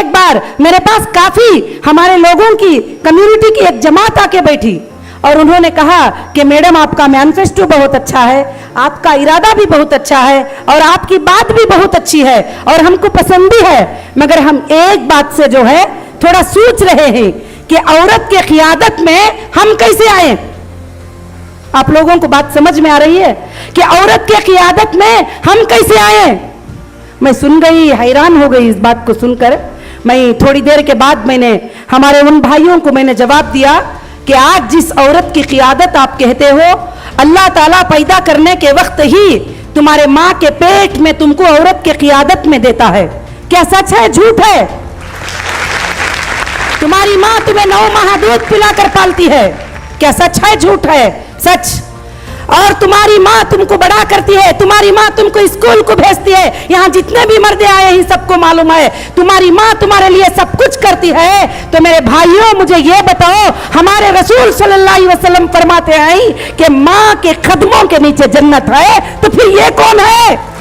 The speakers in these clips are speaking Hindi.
एक बार मेरे पास काफी हमारे लोगों की कम्युनिटी की एक जमात आके बैठी और उन्होंने कहा कि मैडम आपका मैनिफेस्टो बहुत अच्छा है, आपका इरादा भी बहुत अच्छा है और आपकी बात भी बहुत अच्छी है और हमको पसंद भी है, मगर हम एक बात से जो है थोड़ा सोच रहे हैं कि औरत के क़ियादत में हम कैसे आए। आप लोगों को बात समझ में आ रही है कि औरत के क़ियादत में हम कैसे आए। मैं सुन गई, हैरान हो गई इस बात को सुनकर। मैं थोड़ी देर के बाद मैंने हमारे उन भाइयों को मैंने जवाब दिया कि आज जिस औरत की क़ियादत आप कहते हो, अल्लाह ताला पैदा करने के वक्त ही तुम्हारे माँ के पेट में तुमको औरत के क़ियादत में देता है। क्या सच है झूठ है? तुम्हारी माँ तुम्हें 9 माह दूध पिलाकर पालती है। क्या सच है झूठ है? सच। और तुम्हारी माँ तुमको बड़ा करती है, तुम्हारी माँ तुमको स्कूल को भेजती है। यहाँ जितने भी मर्दे आए हैं सबको मालूम है तुम्हारी माँ तुम्हारे लिए सब कुछ करती है। तो मेरे भाइयों मुझे ये बताओ, हमारे रसूल सल्लल्लाहु अलैहि वसल्लम फरमाते हैं कि माँ के कदमों के नीचे जन्नत है, तो फिर ये कौन है?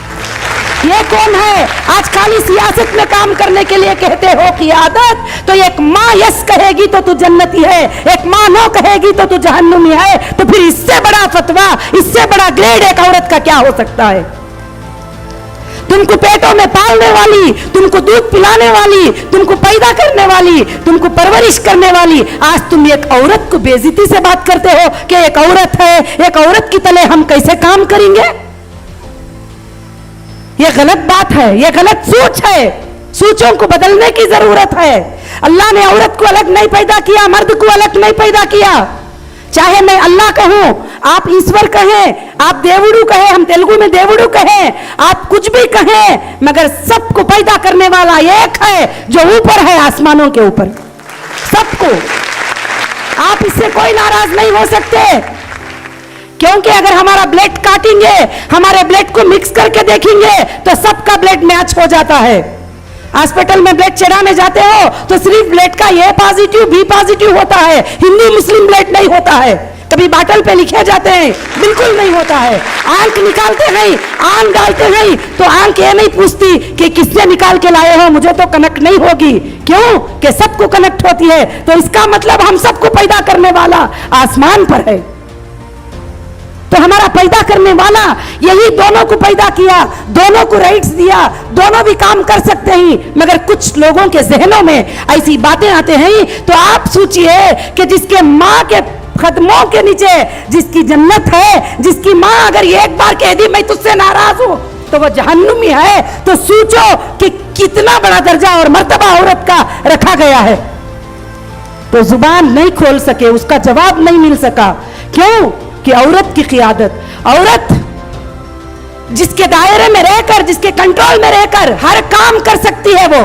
ये कौन है? आज खाली सियासत में काम करने के लिए कहते हो क़ियादत, तो एक माँ यस कहेगी तो तू जन्नती है, एक माँ नो कहेगी तो तू जहन्नुमी है। तो फिर इससे बड़ा फतवा, इससे बड़ा ग्रेड एक औरत का क्या हो सकता है? तुमको पेटों में पालने वाली, तुमको दूध पिलाने वाली, तुमको पैदा करने वाली, तुमको परवरिश करने वाली, आज तुम एक औरत को बेइज्जती से बात करते हो कि एक औरत है, एक औरत की तले हम कैसे काम करेंगे। ये गलत बात है, ये गलत सोच है। सोचों को बदलने की जरूरत है। अल्लाह ने औरत को अलग नहीं पैदा किया, मर्द को अलग नहीं पैदा किया। चाहे मैं अल्लाह कहूं, आप ईश्वर कहें, आप देवुडू कहें, हम तेलुगु में देवुडू कहें, आप कुछ भी कहें, मगर सबको पैदा करने वाला एक है जो ऊपर है, आसमानों के ऊपर, सबको। आप इससे कोई नाराज नहीं हो सकते, क्योंकि अगर हमारा ब्लड काटेंगे, हमारे ब्लड को मिक्स करके देखेंगे तो सबका ब्लड मैच हो जाता है। हॉस्पिटल में ब्लड चढ़ाने जाते हो तो सिर्फ ब्लड का ए पॉजिटिव बी पॉजिटिव होता है, हिंदू मुस्लिम ब्लड नहीं होता है। कभी बाटल पे लिखे जाते हैं, बिल्कुल नहीं होता है। आंख निकालते नहीं, आंख डालते नहीं तो आंख ये नहीं पूछती कि किससे निकाल के लाए हो, मुझे तो कनेक्ट नहीं होगी। क्यों? कि सबको कनेक्ट होती है। तो इसका मतलब हम सबको पैदा करने वाला आसमान पर है। तो हमारा पैदा करने वाला यही दोनों को पैदा किया, दोनों को राइट्स दिया, दोनों भी काम कर सकते हैं। मगर कुछ लोगों के जहनों में ऐसी बातें आते हैं। तो आप सोचिए कि जिसके माँ के कदमों के नीचे जिसकी जन्नत है, जिसकी माँ अगर एक बार कह दी मैं तुझसे नाराज हूं तो वो जहन्नुमी है, तो सोचो कि कितना बड़ा दर्जा और मर्तबा औरत का रखा गया है। तो जुबान नहीं खोल सके, उसका जवाब नहीं मिल सका। क्यों? कि औरत की क़ियादत, औरत जिसके दायरे में रहकर, जिसके कंट्रोल में रहकर हर काम कर सकती है, वो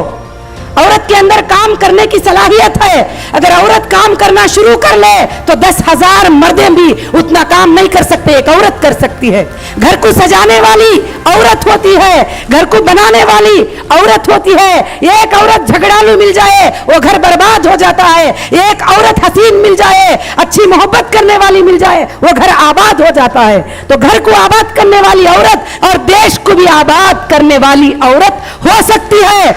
औरत के अंदर काम करने की सलाहियत है। अगर औरत काम करना शुरू कर ले तो 10,000 मर्दे भी उतना काम नहीं कर सकते, एक औरत कर सकती है। घर को सजाने वाली औरत होती है, घर को बनाने वाली औरत होती है। एक औरत झगड़ालू मिल जाए वो घर बर्बाद हो जाता है, एक औरत हसीन मिल जाए, अच्छी मोहब्बत करने वाली मिल जाए, वो घर आबाद हो जाता है। तो घर को आबाद करने वाली औरत और देश को भी आबाद करने वाली औरत हो सकती है,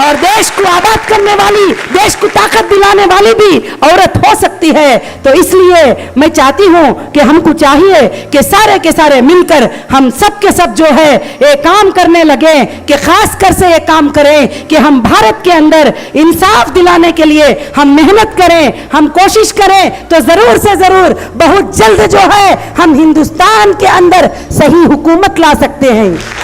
और देश को आबाद करने वाली, देश को ताकत दिलाने वाली भी औरत हो सकती है। तो इसलिए मैं चाहती हूं कि हमको चाहिए कि सारे के सारे मिलकर हम सब के सब जो है ये काम करने लगे, कि खास कर से ये काम करें कि हम भारत के अंदर इंसाफ दिलाने के लिए हम मेहनत करें, हम कोशिश करें। तो जरूर से जरूर बहुत जल्द जो है हम हिंदुस्तान के अंदर सही हुकूमत ला सकते हैं।